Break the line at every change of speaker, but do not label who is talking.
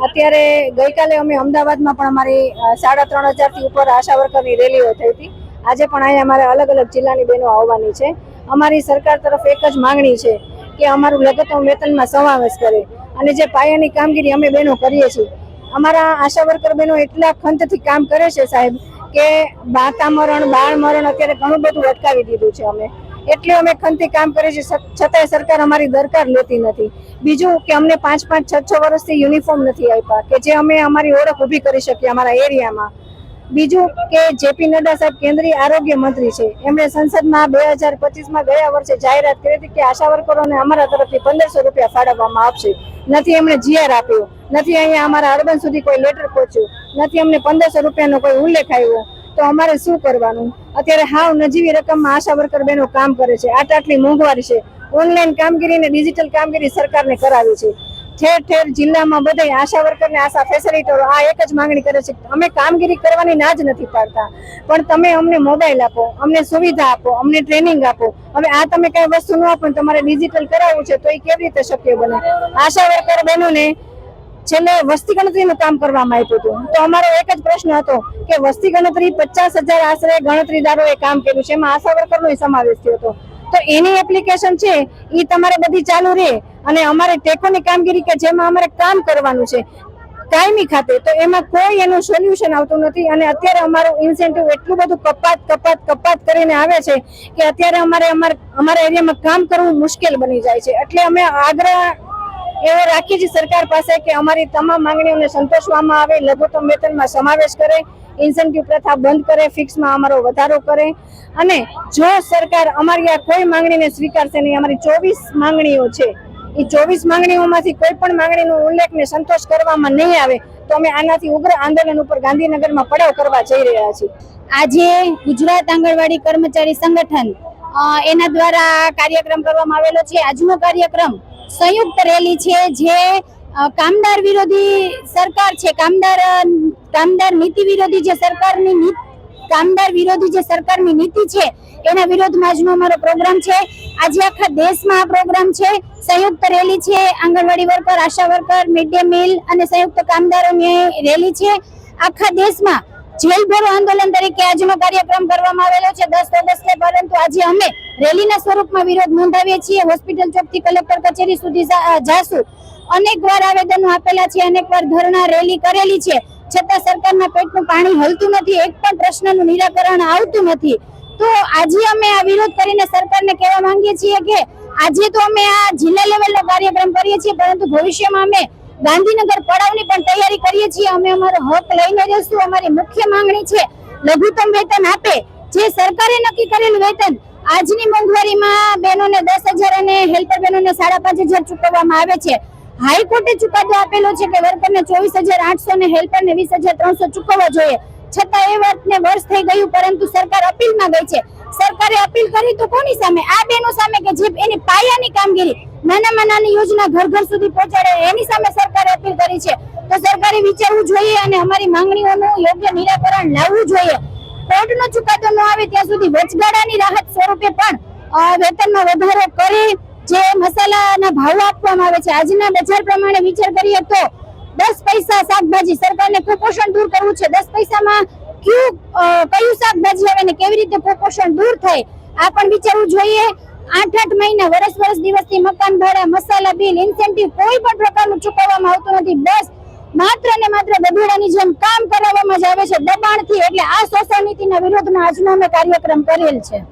અત્યારે ગઈકાલે અમે અમદાવાદમાં પણ અમારી 3,500 થી ઉપર આશા વર્કરની રેલીઓ થઈ હતી। આજે પણ અહીંયા અમારે અલગ અલગ જિલ્લાની બહેનો આવવાની છે। અમારી સરકાર તરફ એક જ માંગણી છે કે અમારું લઘુત્તમ વેતનમાં સમાવેશ કરે અને જે પાયાની કામગીરી અમે બહેનો કરીએ છીએ, અમારા આશા વર્કર બહેનો એટલા ખંતથી કામ કરે છે સાહેબ કે માતા મરણ, બાળ મરણ અત્યારે ઘણું બધું અટકાવી દીધું છે। અમે એટલે અમે ખંતથી કામ કરીએ છીએ, છતાંય સરકાર અમારી દરકાર લેતી નથી। બીજું કે અમને 5-5, 6-6 વર્ષથી યુનિફોર્મ નથી આપ્યા કે જે અમે અમારી ઓળખ ઊભી કરી શકીએ અમારા એરિયામાં। બીજું કે જેપી નડ્ડા સાહેબ કેન્દ્રીય આરોગ્ય મંત્રી છે, એમણે સંસદમાં 2025માં ગયા વર્ષે જાહેરાત કરી હતી કે આશા વર્કરોને અમારા તરફથી 1500 રૂપિયા ફાળવવામાં આવશે। નથી એમણે જીઆર આપ્યો, નથી અહીંયા અમારા અર્બન સુધી કોઈ લેટર પહોંચ્યું, નથી અમને 1500 રૂપિયાનો કોઈ ઉલ્લેખ આવ્યો। તો અમારે શું કરવાનું? અત્યારે હાવ નજીવી રકમમાં આશા વર્કર બહેનો કામ કરે છે। આટલી મોંઘવારી છે, ઓનલાઈન કામગીરી ને ડિજિટલ કામગીરી સરકારને કરાવી છે। ઠેર ઠેર જિલ્લામાં બધા આશા વર્કરને આશા ફેસિલિટરો આ એક જ માંગણી કરે છે, અમે કામગીરી કરવાની ના જ નથી પાડતા, પણ તમે અમને મોબાઈલ આપો, અમને સુવિધા આપો, અમને ટ્રેનિંગ આપો। હવે આ તમે કઈ વસ્તુ ન આપો, તમારે ડિજિટલ કરાવવું છે તો એ કેવી રીતે શક્ય બને? આશા વર્કર બહેનોને છેલ્લે વસ્તી ગણતરીનું કામ કરવામાં આવ્યું હતું, તો અમારો એક જ પ્રશ્ન હતો કે વસ્તી ગણતરી 50,000 આશરે ગણતરીદારોએ કામ કર્યું છે, એમાં આશા વર્કરનો સમાવેશ થયો હતો। તો એની એપ્લિકેશન છે એ તમારે બધી ચાલુ રહે અને અમારે ટેકોની કામગીરી કે જેમાં અમારે કામ કરવાનું છે કાયમી ખાતે, તો એમાં કોઈ એનું સોલ્યુશન આવતું નથી। અને અત્યારે અમારું ઇન્સેન્ટિવ એટલું બધું કપાત કરીને આવે છે કે અત્યારે અમારા એરિયામાં કામ કરવું મુશ્કેલ બની જાય છે। એટલે અમે આગ્રહ એવો રાખીએ છીએ સરકાર પાસે કે અમારી તમામ માંગણીઓને સંતોષવામાં આવે, લઘુત્તમ વેતનમાં સમાવેશ કરે, ઇન્સેન્ટિવ પ્રથા બંધ કરે, ફિક્સમાં અમારો વધારો કરે। અને જો સરકાર અમારી આ કોઈ માંગણીને સ્વીકારશે નહીં, અમારી 24 માંગણીઓ છે, એ 24 માંગણીઓમાંથી કોઈ પણ માંગણીનો ઉલ્લેખને સંતોષ કરવામાં નહીં આવે તો અમે આનાથી ઉગ્ર આંદોલન ઉપર ગાંધીનગરમાં પડાવ કરવા જઈ રહ્યા છીએ।
આજે ગુજરાત આંગણવાડી કર્મચારી સંગઠન એના દ્વારા કાર્યક્રમ કરવામાં આવેલો છે। આજનો કાર્યક્રમ સંયુક્ત રેલી છે જે કામદાર વિરોધી સરકાર છે, કામદાર નીતિ વિરોધી જે સરકારની કામદાર વિરોધી જે સરકારની નીતિ છે એના વિરોધમાં આજનો અમારો પ્રોગ્રામ છે। આજે આખા દેશમાં આ પ્રોગ્રામ છે, સંયુક્ત રેલી છે, આંગણવાડી વર્કર, આશા વર્કર, મિડ ડે મીલ અને સંયુક્ત કામદારોની રેલી છે। આખા દેશમાં જેલ ભરો આંદોલન તરીકે આજનો કાર્યક્રમ કરવામાં આવેલો છે 10 ઓગસ્ટે, પરંતુ આજે અમે રેલીના સ્વરૂપમાં વિરોધ નોંધાવીએ છીએ। હોસ્પિટલ ચોકથી કલેક્ટર કચેરી સુધી જાશું, અનેકવાર આવેદનો આપેલા છે, અનેકવાર ધરણા રેલી કરેલી છે, છતાં સરકારના પેટનું પાણી હલતું નથી, એક પણ પ્રશ્નનું નિરાકરણ આવતું નથી। તો આજે અમે આ વિરોધ કરીને સરકારને કહેવા માંગીએ છીએ કે આજે તો અમે આ જિલ્લા લેવલનો કાર્યક્રમ કરીએ છીએ, પરંતુ ભવિષ્યમાં અમે ગાંધીનગર પડાવની પણ તૈયારી કરીએ છીએ। અમે અમારો હક લઈને જઈશું। અમારી મુખ્ય માંગણી છે લઘુત્તમ વેતન આપે, જે સરકારે નક્કી કરેલું વેતન। આજની મોંઘવારીમાં બહેનોને 10,000 અને હેલ્પર બહેનોને 5,500 ચૂકવવામાં આવે છે। હાઈકોર્ટે ચુકાદો આપેલો છે કે વર્કરને 24,800 અને હેલ્પરને 20,300 ચૂકવવા જોઈએ, છતાં એ વાતને વર્ષ થઈ ગયું, પરંતુ સરકાર અપીલમાં ગઈ છે। સરકારે અપીલ કરી તો કોની સામે? આ બહેનો સામે કે જે એની પાયાની કામગીરી નાનામાં નાની યોજના ઘર ઘર સુધી પહોંચાડે, એની સામે સરકારે અપીલ કરી છે। તો સરકારે વિચારવું જોઈએ અને અમારી માંગણીઓનું યોગ્ય નિરાકરણ લાવવું જોઈએ। કોર્ટનો ચુકાદો ન આવે ત્યાં સુધી વચગાળાની રાહત સ્વરૂપે પણ વેતનમાં વધારો કરે। જે મસાલાના ભાવ આપવામાં આવે છે, આજના બજાર પ્રમાણે વિચાર કરીએ તો 10 પૈસા શાકભાજી, સરકારને કુપોષણ દૂર કરવું છે, 10 પૈસામાં કયું શાકભાજી આવે ને કેવી રીતે કુપોષણ દૂર થાય આ પણ વિચારવું જોઈએ। 8 મહિના, વર્ષ દિવસથી મકાન ભાડા, મસાલા બિલ, ઇન્સેન્ટિવ કોઈ પણ પ્રકારનું ચૂકવવામાં આવતું નથી। બસ માત્ર ને માત્ર ગધેડાની જેમ કામ કરાવવામાં જ આવે છે દબાણથી। એટલે આ શોષણ નીતિના વિરોધમાં આજનો અમે કાર્યક્રમ કરેલ છે।